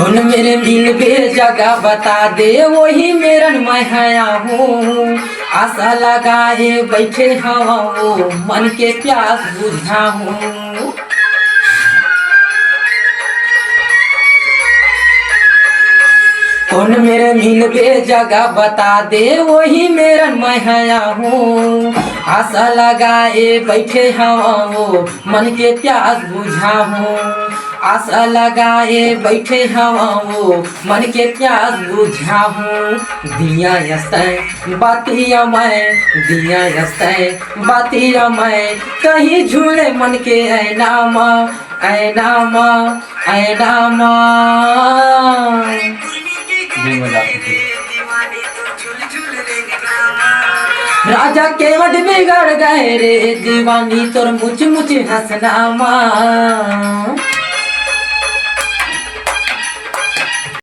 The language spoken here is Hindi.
कौन मेरे दिल पे जगह बता दे, वही मेरा मैं आया हूँ। आशा लगाए बैठे हवा वो, मन के प्यास बुझा हूँ। कौन मेरे मिल पे जगह बता दे, वही मेरा मैं आया हूँ। आशा लगाए बैठे हवा वो, मन के प्यास बुझा हूँ। आशा लगाए बैठे हवा वो, मन के प्यास बुझा हूँ। दिया यस्ते बातिया मैं, दिया यस्ते बातिया मैं, कहीं झूले मन के ऐनामा, ऐनामा, ऐनामा। राजा के वड बिगड़ गए रे, दीवानी तोर मुझ मुझ हंसनामा।